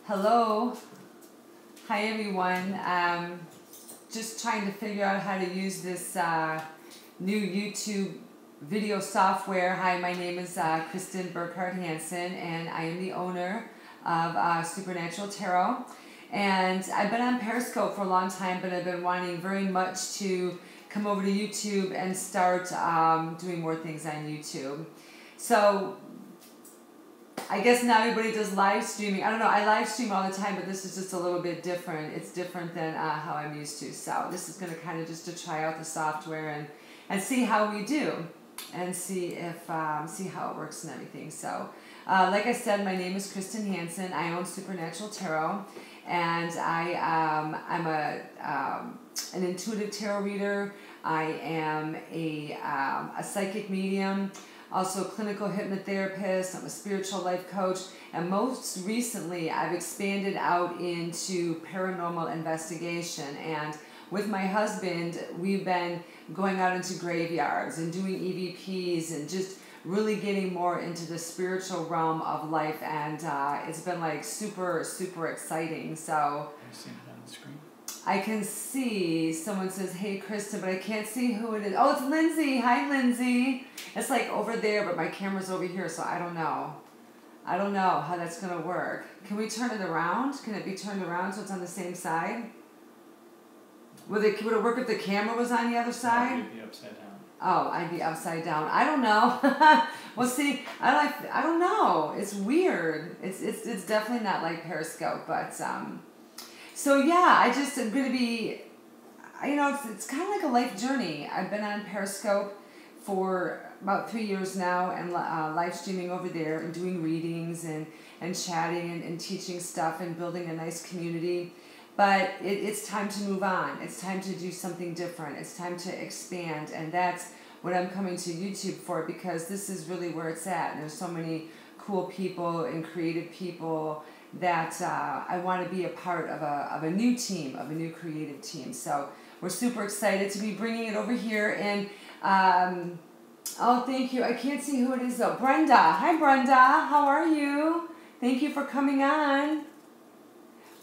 Hello. Hi everyone. Just trying to figure out how to use this new YouTube video software. Hi, my name is Kristen Burkhardt Hansen, and I am the owner of Supernatural Tarot. And I've been on Periscope for a long time, but I've been wanting very much to come over to YouTube and start doing more things on YouTube. So I guess now everybody does live streaming. I don't know, I live stream all the time, but this is just a little bit different. It's different than how I'm used to. So this is going to kind of just to try out the software and see how we do and see if see how it works and everything. So like I said, my name is Kristen Hansen. I own Supernatural Tarot, and I'm an intuitive tarot reader. I am a psychic medium, also a clinical hypnotherapist. I'm a spiritual life coach, and most recently I've expanded out into paranormal investigation. And with my husband, we've been going out into graveyards and doing EVPs and just really getting more into the spiritual realm of life, and it's been like super exciting. So I've seen it on the screen. I can see someone says, "Hey, Kristen," but I can't see who it is. Oh, it's Lindsay. Hi, Lindsay. It's like over there, but my camera's over here, so I don't know. I don't know how that's going to work. Can we turn it around? Can it be turned around so it's on the same side? Would it work if the camera was on the other side? You'd be upside down. Oh, I'd be upside down. I don't know. Well, see, I don't know. It's weird. It's definitely not like Periscope, but so yeah, I just am going to be, you know, it's kind of like a life journey. I've been on Periscope for about 3 years now, and live streaming over there and doing readings and chatting and teaching stuff and building a nice community. But it's time to move on. It's time to do something different. It's time to expand, and that's what I'm coming to YouTube for, because this is really where it's at. And there's so many cool people and creative people that I want to be a part of a new team, of a new creative team. So we're super excited to be bringing it over here. And oh, thank you. I can't see who it is though. Brenda. Hi, Brenda. How are you? Thank you for coming on.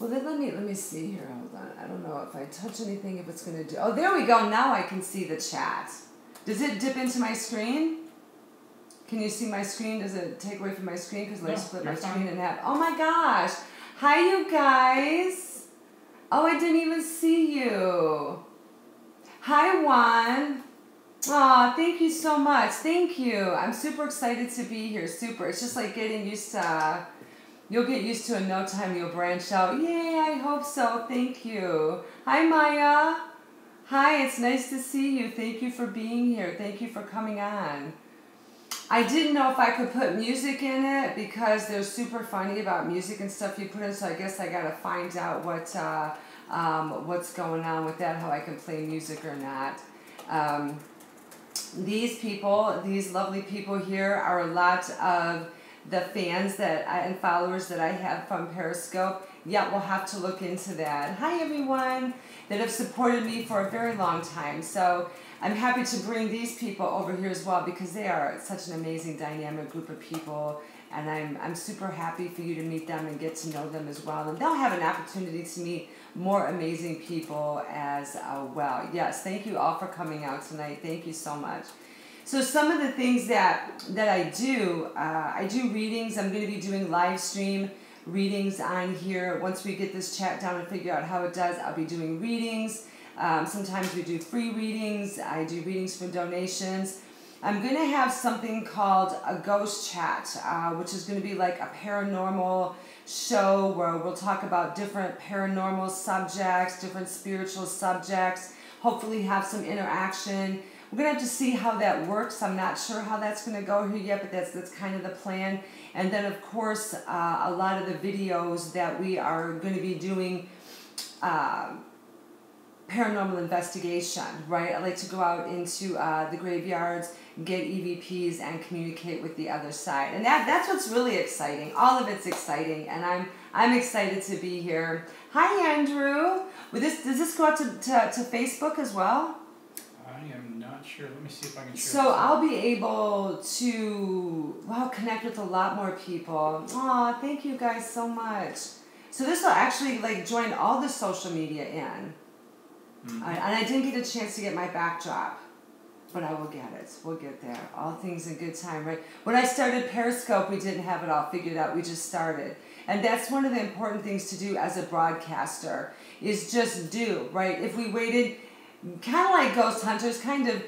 Well, then let me see here. Hold on. I don't know if I touch anything, if it's going to do... Oh, there we go. Now I can see the chat. Does it dip into my screen? Can you see my screen? Does it take away from my screen? Because I split my screen in half. Oh my gosh. Hi, you guys. Oh, I didn't even see you. Hi, Juan. Oh, thank you so much. Thank you. I'm super excited to be here. Super. It's just like getting used to... You'll get used to it in no time. You'll branch out. Yay, I hope so. Thank you. Hi, Maya. Hi, it's nice to see you. Thank you for being here. Thank you for coming on. I didn't know if I could put music in it, because they're super funny about music and stuff you put in, so I guess I got to find out what's going on with that, how I can play music or not. These people, these lovely people here, are a lot of the fans and followers that I have from Periscope. Yeah, we'll have to look into that. Hi everyone that have supported me for a very long time. So I'm happy to bring these people over here as well, because they are such an amazing dynamic group of people, and I'm super happy for you to meet them and get to know them as well. And they'll have an opportunity to meet more amazing people as well. Yes, thank you all for coming out tonight. Thank you so much. So some of the things that I do readings. I'm going to be doing live stream readings on here. Once we get this chat down and figure out how it does, I'll be doing readings. Sometimes we do free readings. I do readings for donations. I'm going to have something called a ghost chat, which is going to be like a paranormal show where we'll talk about different paranormal subjects, different spiritual subjects, hopefully have some interaction. We're going to have to see how that works. I'm not sure how that's going to go here yet, but that's kind of the plan. And then, of course, a lot of the videos that we are going to be doing paranormal investigation, right? I like to go out into the graveyards, get EVPs, and communicate with the other side. And that's what's really exciting. All of it's exciting, and I'm excited to be here. Hi, Andrew. Does this go out to Facebook as well? I am not sure. Let me see if I can share. So I'll be able to, connect with a lot more people. Aw, thank you guys so much. So this will actually like join all the social media in. Mm-hmm. And I didn't get a chance to get my backdrop, but I will get it. We'll get there. All things in good time, right? When I started Periscope, we didn't have it all figured out. We just started. And that's one of the important things to do as a broadcaster is just do, right? If we waited, kind of like ghost hunters, kind of,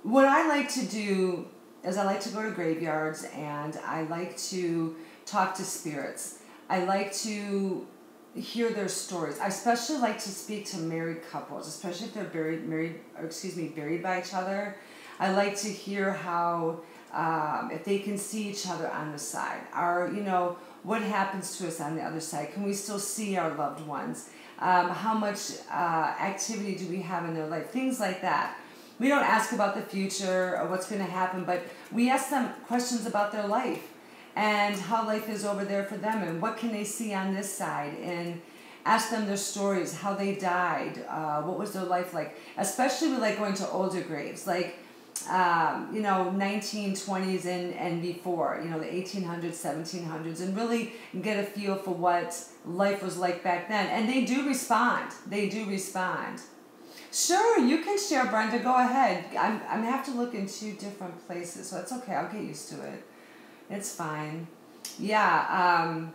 what I like to do is I like to go to graveyards and I like to talk to spirits. I like to hear their stories. I especially like to speak to married couples, especially if they're buried by each other. I like to hear how, if they can see each other on the side, or, you know, what happens to us on the other side? Can we still see our loved ones? How much activity do we have in their life? Things like that. We don't ask about the future or what's going to happen, but we ask them questions about their life and how life is over there for them and what can they see on this side, and ask them their stories, how they died, what was their life like, especially with like going to older graves, like 1920s and before, the 1800s, 1700s, and really get a feel for what life was like back then. And they do respond. Sure, you can share, Brenda. Go ahead. I'm have to look in 2 different places, so it's okay. I'll get used to it. It's fine. Yeah.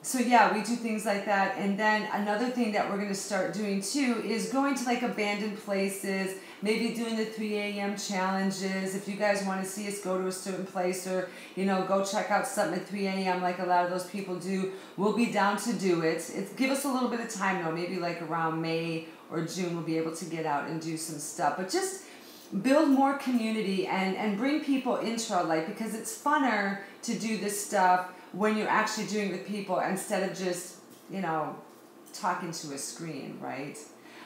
So yeah, we do things like that. And then another thing that we're going to start doing too is going to like abandoned places, maybe doing the 3 a.m. challenges. If you guys want to see us go to a certain place, or, go check out something at 3 a.m. like a lot of those people do, we'll be down to do it. Give us a little bit of time though, maybe like around May or June we'll be able to get out and do some stuff. But just build more community and bring people into our life, because it's funner to do this stuff when you're actually doing it with people instead of just, talking to a screen, right?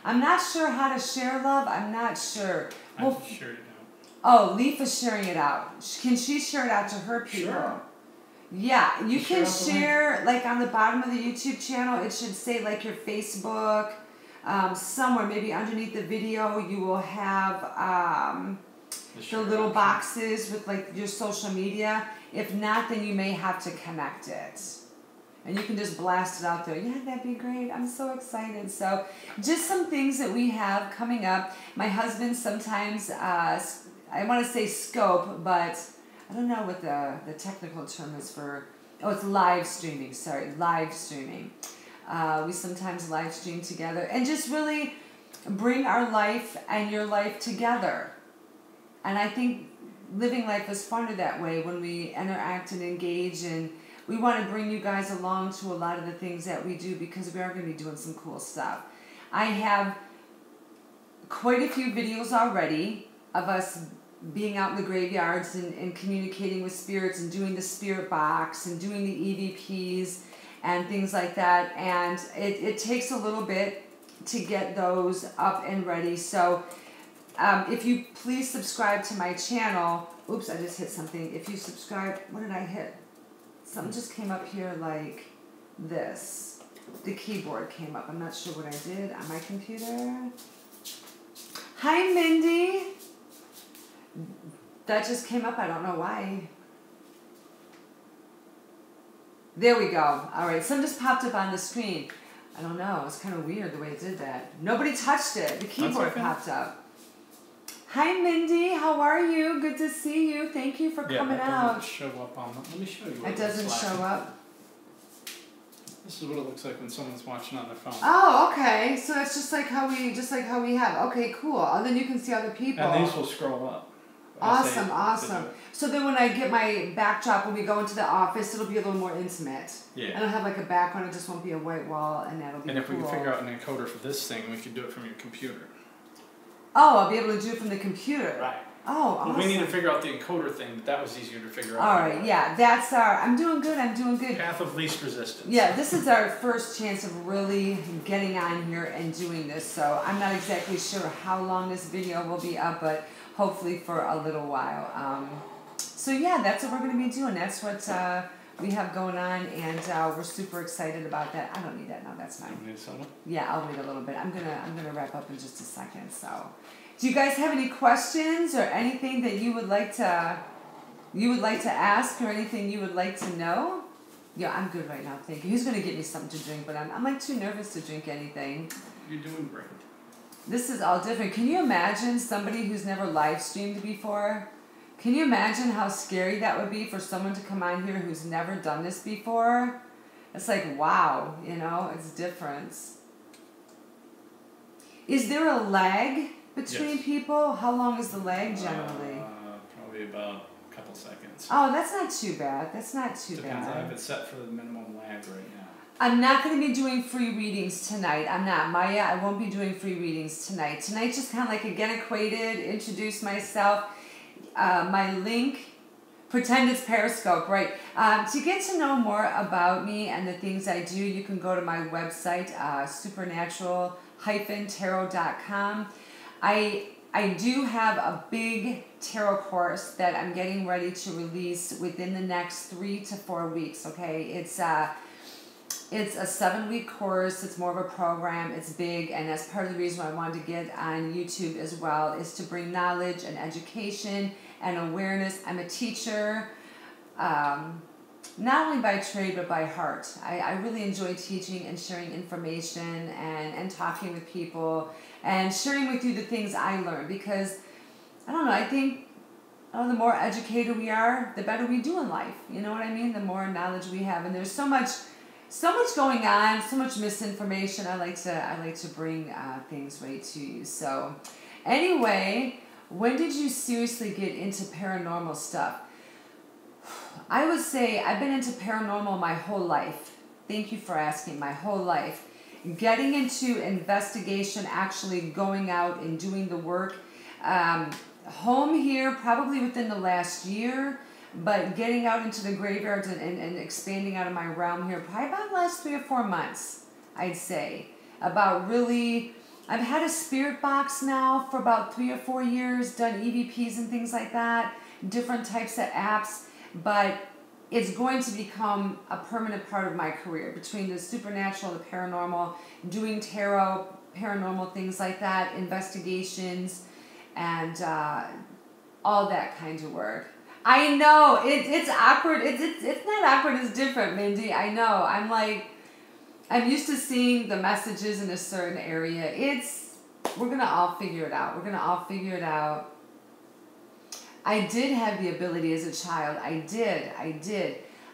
I'm not sure how to share love. I'm not sure. I've shared it out. Oh, Leafa's sharing it out. Can she share it out to her people? Sure. Yeah, you can share share, like on the bottom of the YouTube channel, it should say like your Facebook, somewhere, maybe underneath the video, you will have the little boxes with like your social media. If not, then you may have to connect it. And you can just blast it out there. Yeah, that'd be great. I'm so excited. So just some things that we have coming up. My husband sometimes, I want to say scope, but I don't know what the technical term is for, it's live streaming. Sorry, live streaming. We sometimes live stream together and just really bring our life and your life together. And I think living life is funner that way when we interact and engage, and we want to bring you guys along to a lot of the things that we do, because we are going to be doing some cool stuff. I have quite a few videos already of us being out in the graveyards and communicating with spirits and doing the spirit box and doing the EVPs and things like that. And it takes a little bit to get those up and ready. So if you please subscribe to my channel. Oops, I just hit something. If you subscribe, what did I hit? Something just came up here like this. The keyboard came up. I'm not sure what I did on my computer. Hi, Mindy. That just came up. I don't know why. There we go. All right, something just popped up on the screen. I don't know. It's kind of weird the way it did that. Nobody touched it. The keyboard popped up. Hi, Mindy. How are you? Good to see you. Thank you for coming out. Doesn't show up on. Let me show you. It doesn't show up. This is what it looks like when someone's watching on their phone. Oh, okay. So that's just like how we have. Okay, cool. And then you can see other people. And these will scroll up. Awesome, awesome. So then when I get my backdrop, when we go into the office, it'll be a little more intimate. Yeah. And I'll have like a background. It just won't be a white wall, and that'll be cool. And if we can figure out an encoder for this thing, we can do it from your computer. Oh, I'll be able to do it from the computer. Right. Oh, awesome. Well, we need to figure out the encoder thing, but that was easier to figure out. All right, yeah, that's I'm doing good. Path of least resistance. Yeah, this is our first chance of really getting on here and doing this, so I'm not exactly sure how long this video will be up, but hopefully for a little while. So yeah, that's what we're going to be doing. That's what we have going on, and we're super excited about that. I don't need that now. That's fine. You need soda? Yeah, I'll wait a little bit. I'm gonna wrap up in just a second. So, do you guys have any questions or anything that you would like to ask, or anything you would like to know? Yeah, I'm good right now, thank you. He's going to get me something to drink, but I'm like too nervous to drink anything. You're doing great. This is all different. Can you imagine somebody who's never live streamed before? Can you imagine how scary that would be for someone to come on here who's never done this before? It's like, wow, you know, it's different. Is there a lag between Yes. people? How long is the lag generally? Probably about a couple seconds. Oh, that's not too bad. That's not too Depends. I bad. have it set for the minimum lag right now. I'm not going to be doing free readings tonight. I'm not. Maya, I won't be doing free readings tonight. Tonight's just kind of like a get acquainted, introduce myself. My link, pretend it's Periscope, right? To get to know more about me and the things I do, you can go to my website, supernatural-tarot.com. I do have a big tarot course that I'm getting ready to release within the next 3 to 4 weeks, okay? It's a 7-week course. It's more of a program. It's big, and that's part of the reason why I wanted to get on YouTube as well, is to bring knowledge and education and awareness. I'm a teacher, not only by trade but by heart. I really enjoy teaching and sharing information and talking with people and sharing with you the things I learned, because I don't know, I think the more educated we are, the better we do in life. You know what I mean? The more knowledge we have, and there's so much going on, so much misinformation. I like to bring things right to you. So, anyway, when did you seriously get into paranormal stuff? I would say I've been into paranormal my whole life. Thank you for asking. My whole life, getting into investigation, actually going out and doing the work. Home here, probably within the last year. But getting out into the graveyards and expanding out of my realm here, probably about the last 3 or 4 months, I'd say. About really, I've had a spirit box now for about 3 or 4 years, done EVPs and things like that, different types of apps, but it's going to become a permanent part of my career, between the supernatural, the paranormal, doing tarot, paranormal things like that, investigations, and all that kind of work. I know, it's awkward. It's not awkward, it's different, Mindy. I know. I'm used to seeing the messages in a certain area. We're going to all figure it out. We're going to all figure it out. I did have the ability as a child. I did.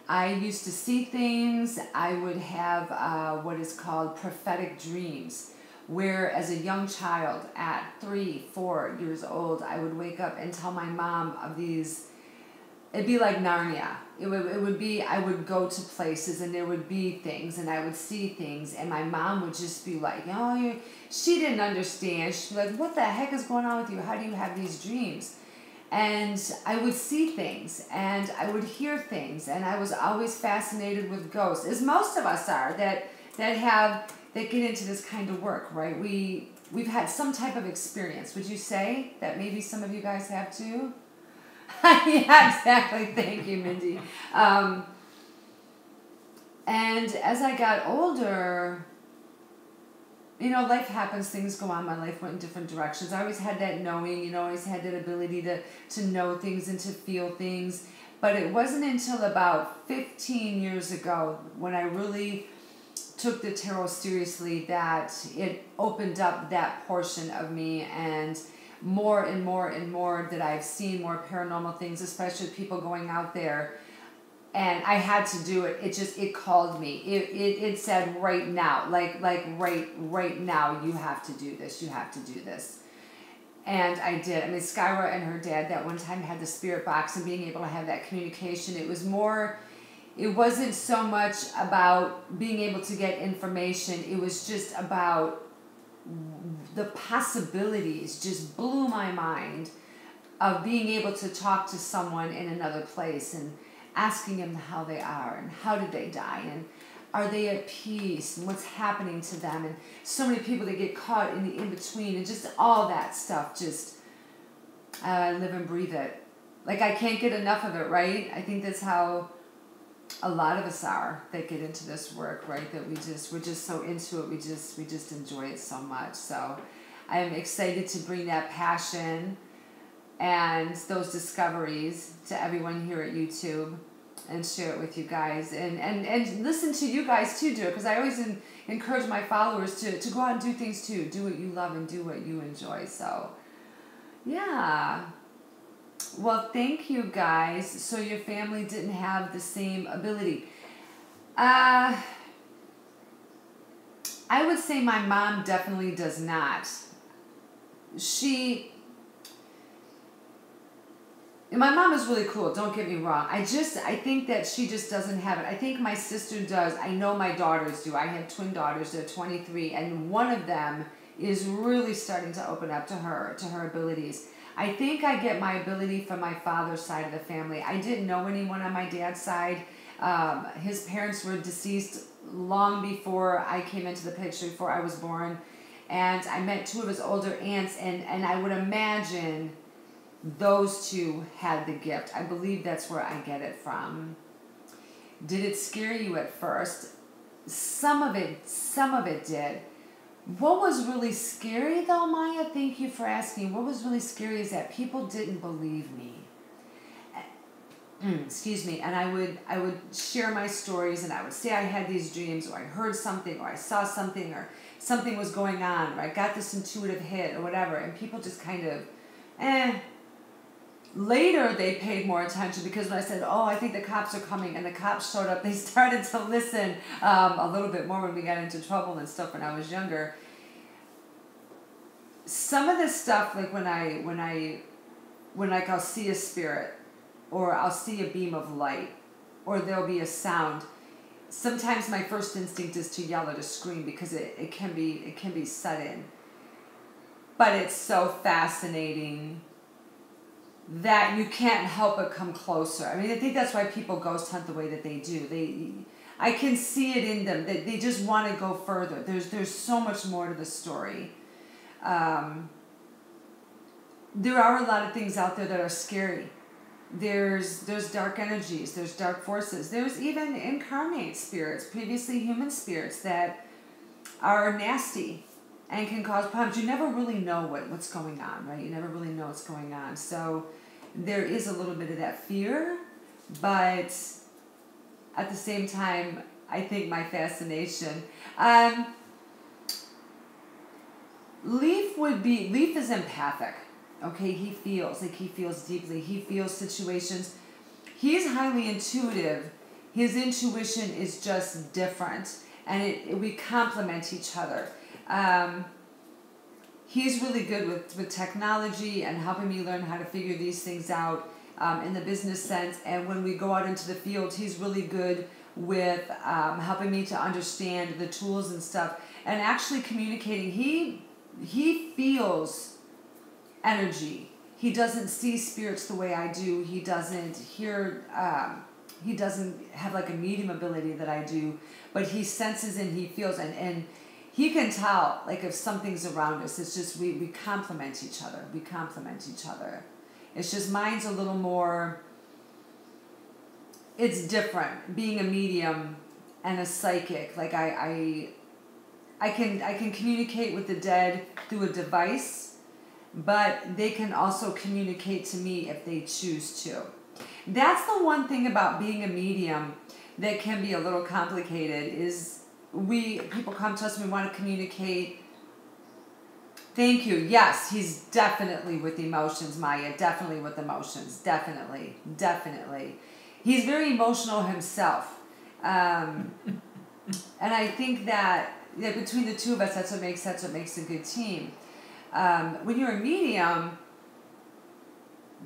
I used to see things. I would have what is called prophetic dreams, where as a young child at 3, 4 years old, I would wake up and tell my mom of these. It'd be like Narnia. It would be, I would go to places and there would be things and I would see things, and my mom would just be like, oh, she didn't understand. She'd be like, what the heck is going on with you? How do you have these dreams? And I would see things and I would hear things, and I was always fascinated with ghosts, as most of us are that get into this kind of work, right? We've had some type of experience. Would you say that maybe some of you guys have too? Yeah, exactly. Thank you, Mindy. And as I got older, life happens, things go on. My life went in different directions. I always had that knowing, always had that ability to know things and to feel things. But it wasn't until about 15 years ago, when I really took the tarot seriously, that it opened up that portion of me, and more and more and more that I've seen more paranormal things, especially people going out there, and I had to do it. It called me. It said right now, like right now, you have to do this. You have to do this. And I did. I mean, Skyra and her dad that one time had the spirit box, and being able to have that communication. It wasn't so much about being able to get information. It was just about the possibilities. Just blew my mind of being able to talk to someone in another place and asking them how they are and how did they die and are they at peace and what's happening to them, and so many people that get caught in the in-between, and just all that stuff. Just live and breathe it. Like, I can't get enough of it, right? I think that's how a lot of us are that get into this work, right? That we're just so into it. We just enjoy it so much. So I am excited to bring that passion and those discoveries to everyone here at YouTube. and share it with you guys, and listen to you guys too do it, because I always encourage my followers to go out and do things too. Do what you love and do what you enjoy. So, yeah. Well, thank you guys. So your family didn't have the same ability. I would say my mom definitely does not. My mom is really cool, don't get me wrong. I think that she just doesn't have it. I think my sister does. I know my daughters do. I have twin daughters. They're 23, and one of them is really starting to open up to her abilities. I think I get my ability from my father's side of the family. I didn't know anyone on my dad's side. His parents were deceased long before I came into the picture, before I was born. And I met two of his older aunts, and I would imagine those two had the gift. I believe that's where I get it from. Did it scare you at first? Some of it did. What was really scary though, Maya, thank you for asking, what was really scary is that people didn't believe me. Excuse me, and I would share my stories, and I would say I had these dreams, or I heard something, or I saw something, or something was going on, or I got this intuitive hit, or whatever, and people just kind of, Later, they paid more attention, because when I said, oh, I think the cops are coming, and the cops showed up, they started to listen a little bit more when we got into trouble and stuff when I was younger. Some of this stuff, like when I'll see a spirit, or I'll see a beam of light, or there'll be a sound, sometimes my first instinct is to yell or to scream, because it can be sudden. But it's so fascinating that you can't help but come closer. I mean, I think that's why people ghost hunt the way that they do. I can see it in them. They just want to go further. There's so much more to the story. There are a lot of things out there that are scary. There's dark energies. There's dark forces. There's even incarnate spirits, previously human spirits, that are nasty and can cause problems. You never really know what's going on, right? You never really know what's going on. So there is a little bit of that fear, but at the same time, I think my fascination. Leaf is empathic. Okay, he feels deeply. He feels situations. He's highly intuitive. His intuition is just different, and we complement each other. He's really good with technology and helping me learn how to figure these things out in the business sense. And when we go out into the field, he's really good with helping me to understand the tools and stuff, and actually communicating. He feels energy. He doesn't see spirits the way I do. He doesn't hear. He doesn't have like a medium ability that I do, but he senses and he feels, and he can tell like if something's around us. It's just we complement each other. We complement each other. It's just mine's a little more. It's different being a medium and a psychic. Like I can communicate with the dead through a device, but they can also communicate to me if they choose to. That's the one thing about being a medium that can be a little complicated is people come to us and we want to communicate. Thank you. Yes, he's definitely with emotions, Maya. Definitely with emotions. Definitely. Definitely. He's very emotional himself. And I think that between the two of us, that's what makes a good team. When you're a medium,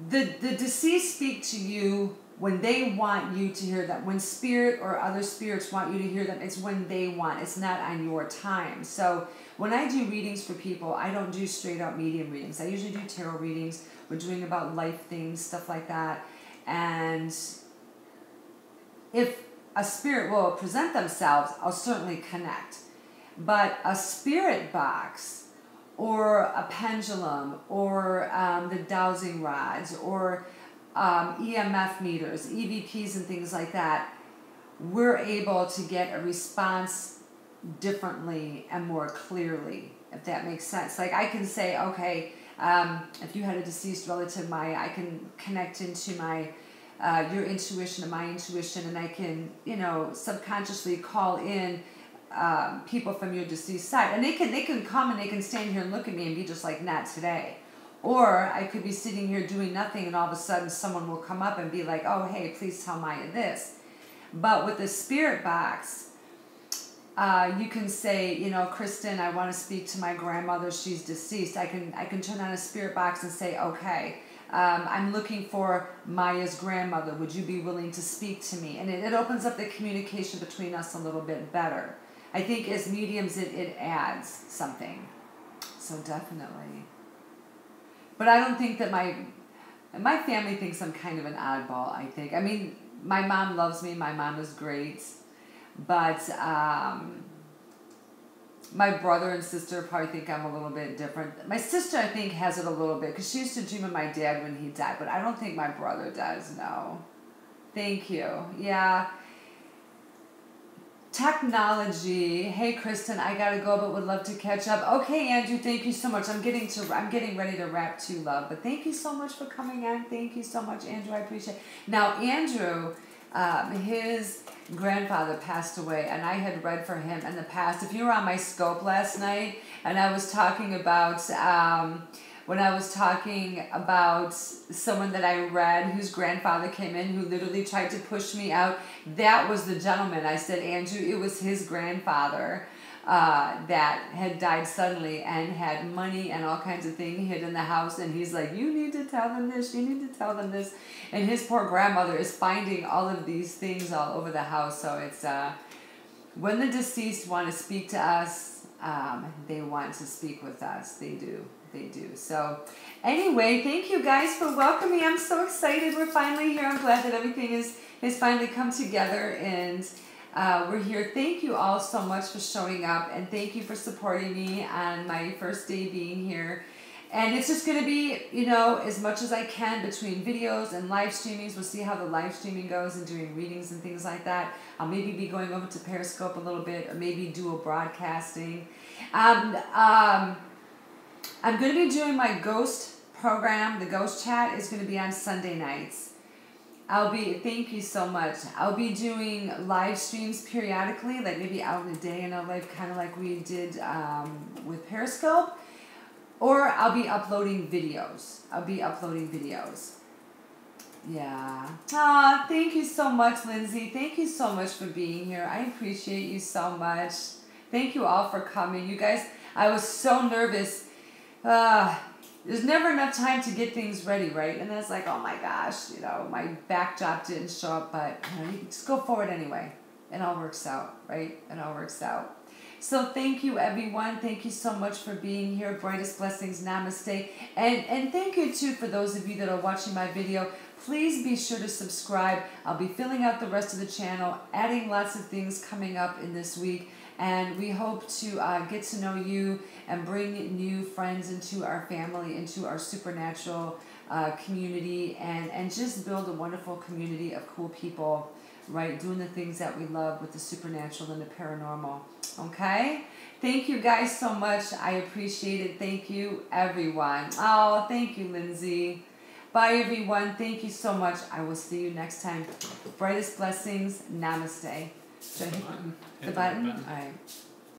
the deceased speak to you when they want you to hear them. When spirit or other spirits want you to hear them, it's when they want. It's not on your time. So when I do readings for people, I don't do straight up medium readings. I usually do tarot readings. We're doing about life things, stuff like that. And if a spirit will present themselves, I'll certainly connect. But a spirit box or a pendulum or the dowsing rods or EMF meters, EVPs and things like that, we're able to get a response differently and more clearly, if that makes sense. Like I can say, okay, if you had a deceased relative, I can connect into my your intuition and my intuition, and I can, you know, subconsciously call in people from your deceased side, and they can come and they can stand here and look at me and be just like, not today. Or I could be sitting here doing nothing, and all of a sudden someone will come up and be like, oh, hey, please tell Maya this. But with the spirit box, you can say, you know, Kristen, I want to speak to my grandmother. She's deceased. I can turn on a spirit box and say, okay, I'm looking for Maya's grandmother. Would you be willing to speak to me? And it opens up the communication between us a little bit better. I think as mediums, it adds something. So definitely. But I don't think that my family thinks I'm kind of an oddball, I think. I mean, my mom loves me. My mom is great. But my brother and sister probably think I'm a little bit different. My sister, I think, has it a little bit because she used to dream of my dad when he died. But I don't think my brother does, no. Thank you. Yeah. Technology. Hey, Kristen, I gotta go, but would love to catch up. Okay, Andrew, thank you so much. I'm getting ready to wrap too, love. But thank you so much for coming on. Thank you so much, Andrew. I appreciate it. Now, Andrew, his grandfather passed away, and I had read for him in the past. If you were on my scope last night, and I was talking about when I was talking about someone that I read whose grandfather came in who literally tried to push me out, that was the gentleman. I said, Andrew, it was his grandfather that had died suddenly and had money and all kinds of things hid in the house. And he's like, you need to tell them this, you need to tell them this. And his poor grandmother is finding all of these things all over the house. So it's when the deceased want to speak to us, they want to speak with us. They do. They do. So anyway, thank you guys for welcoming me. I'm so excited. We're finally here. I'm glad that everything has finally come together, and we're here. Thank you all so much for showing up, and thank you for supporting me on my first day being here. And it's just going to be, you know, as much as I can between videos and live streamings. We'll see how the live streaming goes and doing readings and things like that. I'll maybe be going over to Periscope a little bit, or maybe dual broadcasting. I'm going to be doing my ghost program. The ghost chat is going to be on Sunday nights. Thank you so much. I'll be doing live streams periodically, like maybe out in a day in our life, kind of like we did with Periscope. Or I'll be uploading videos. Yeah. Aw, thank you so much, Lindsay. Thank you so much for being here. I appreciate you so much. Thank you all for coming. You guys, I was so nervous. There's never enough time to get things ready, right? And it's like, oh my gosh, you know, my backdrop didn't show up, but you know, you just go forward anyway. It all works out, right? It all works out. So thank you, everyone. Thank you so much for being here. Brightest blessings. Namaste. And thank you, too, for those of you that are watching my video. Please be sure to subscribe. I'll be filling out the rest of the channel, adding lots of things coming up in this week. And we hope to get to know you and bring new friends into our family, into our supernatural community, and just build a wonderful community of cool people, right? Doing the things that we love with the supernatural and the paranormal. Okay? Thank you guys so much. I appreciate it. Thank you, everyone. Oh, thank you, Lindsay. Bye, everyone. Thank you so much. I will see you next time. Brightest blessings. Namaste. Should I hit the button? All right.